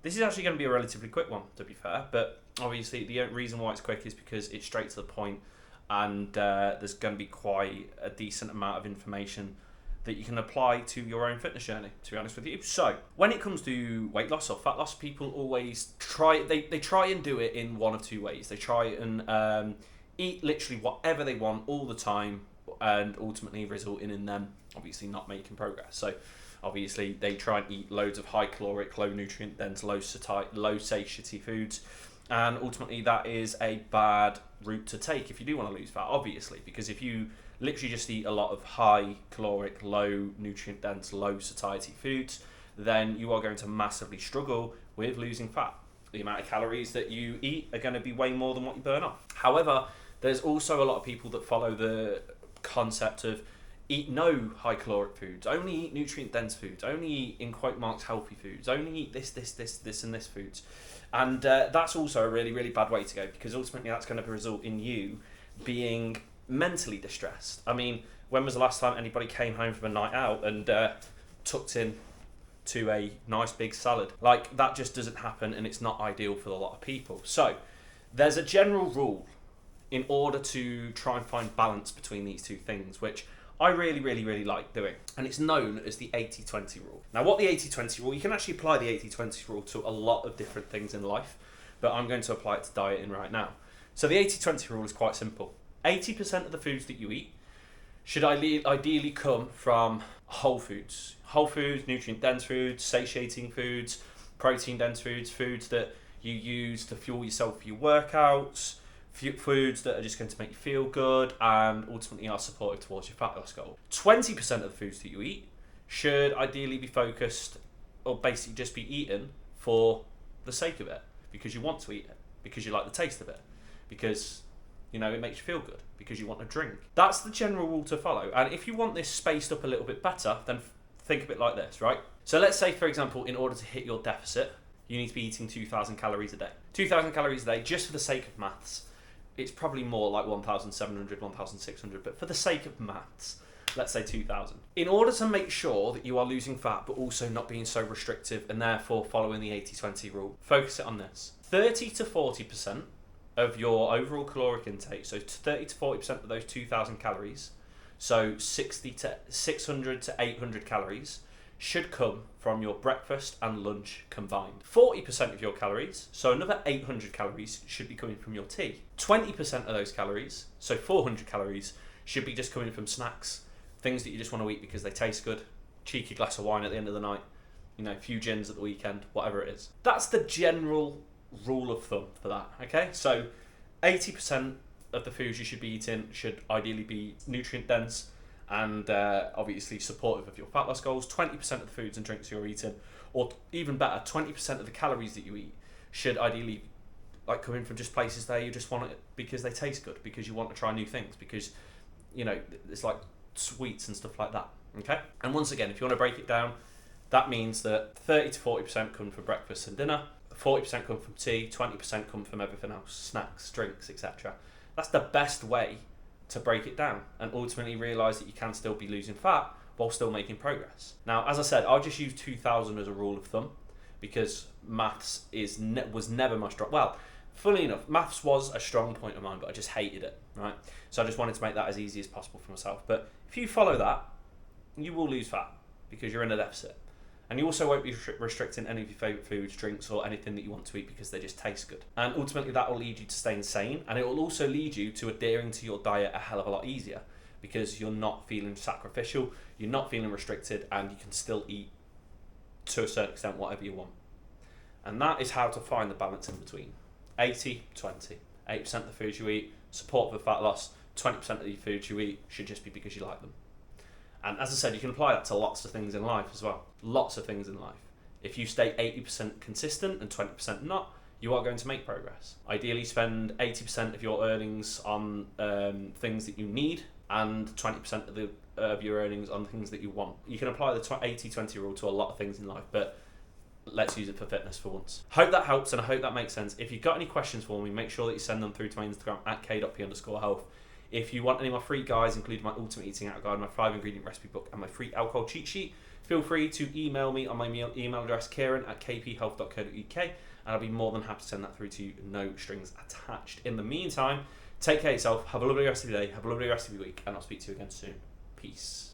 This is actually going to be a relatively quick one, to be fair, but obviously the reason why it's quick is because it's straight to the point, and there's going to be quite a decent amount of information that you can apply to your own fitness journey, to be honest with you. So, when it comes to weight loss or fat loss, people always they try and do it in one of two ways. They try and eat literally whatever they want all the time, and ultimately resulting in them obviously not making progress. So, obviously, they try and eat loads of high caloric, low nutrient dense, low satiety foods, and ultimately that is a bad route to take if you do want to lose fat, obviously, because if you literally just eat a lot of high caloric, low nutrient dense, low satiety foods, then you are going to massively struggle with losing fat. The amount of calories that you eat are going to be way more than what you burn off. However, there's also a lot of people that follow the concept of eat no high caloric foods, only eat nutrient dense foods, only eat in quote marks healthy foods, only eat this and this foods. And that's also a really, really bad way to go, because ultimately that's going to result in you being mentally distressed. I mean, when was the last time anybody came home from a night out and tucked in to a nice big salad? Like, that just doesn't happen, and it's not ideal for a lot of people. So there's a general rule in order to try and find balance between these two things, which I really, really, really like doing. And it's known as the 80-20 rule. Now, what the 80-20 rule, you can actually apply the 80-20 rule to a lot of different things in life, but I'm going to apply it to dieting right now. So the 80-20 rule is quite simple. 80% of the foods that you eat should ideally come from whole foods. Whole foods, nutrient-dense foods, satiating foods, protein-dense foods, foods that you use to fuel yourself for your workouts, foods that are just going to make you feel good and ultimately are supportive towards your fat loss goal. 20% of the foods that you eat should ideally be focused, or basically just be eaten for the sake of it, because you want to eat it, because you like the taste of it, because it makes you feel good, because you want a drink. That's the general rule to follow. And if you want this spaced up a little bit better, then think of it like this, right? So let's say, for example, in order to hit your deficit, you need to be eating 2,000 calories a day. 2,000 calories a day, just for the sake of maths, it's probably more like 1,700, 1,600, but for the sake of maths, let's say 2,000. In order to make sure that you are losing fat, but also not being so restrictive and therefore following the 80-20 rule, focus it on this. 30 to 40% of your overall caloric intake, so 30 to 40% of those 2,000 calories, so 600 to 800 calories, should come from your breakfast and lunch combined. 40% of your calories, so another 800 calories, should be coming from your tea. 20% of those calories, so 400 calories, should be just coming from snacks, things that you just want to eat because they taste good, cheeky glass of wine at the end of the night, a few gins at the weekend, whatever it is. That's the general rule of thumb for that, okay? So 80% of the foods you should be eating should ideally be nutrient dense and obviously supportive of your fat loss goals. 20% of the foods and drinks you're eating, or even better, 20% of the calories that you eat should ideally come in from just places there you just want it because they taste good, because you want to try new things, because it's like sweets and stuff like that, okay? And once again, if you want to break it down, that means that 30 to 40% come from breakfast and dinner, 40% come from tea, 20% come from everything else, snacks, drinks, etc. That's the best way to break it down and ultimately realise that you can still be losing fat while still making progress. Now, as I said, I'll just use 2,000 as a rule of thumb because maths was never my strong... Well, funnily enough, maths was a strong point of mine, but I just hated it, right? So I just wanted to make that as easy as possible for myself. But if you follow that, you will lose fat because you're in a deficit. And you also won't be restricting any of your favourite foods, drinks, or anything that you want to eat because they just taste good. And ultimately that will lead you to staying sane, and it will also lead you to adhering to your diet a hell of a lot easier because you're not feeling sacrificial, you're not feeling restricted, and you can still eat to a certain extent whatever you want. And that is how to find the balance in between. 80-20. 80% of the foods you eat support for fat loss, 20% of the foods you eat should just be because you like them. And as I said, you can apply that to lots of things in life as well. Lots of things in life. If you stay 80% consistent and 20% not, you are going to make progress. Ideally, spend 80% of your earnings on things that you need and 20% of your earnings on things that you want. You can apply the 80-20 rule to a lot of things in life, but let's use it for fitness for once. Hope that helps and I hope that makes sense. If you've got any questions for me, make sure that you send them through to my Instagram at k.p_health. If you want any of my free guides, including my Ultimate Eating Out Guide, my 5-ingredient recipe book, and my free alcohol cheat sheet, feel free to email me on my email address, kieran@kphealth.co.uk, and I'll be more than happy to send that through to you, no strings attached. In the meantime, take care of yourself, have a lovely rest of your day, have a lovely rest of your week, and I'll speak to you again soon. Peace.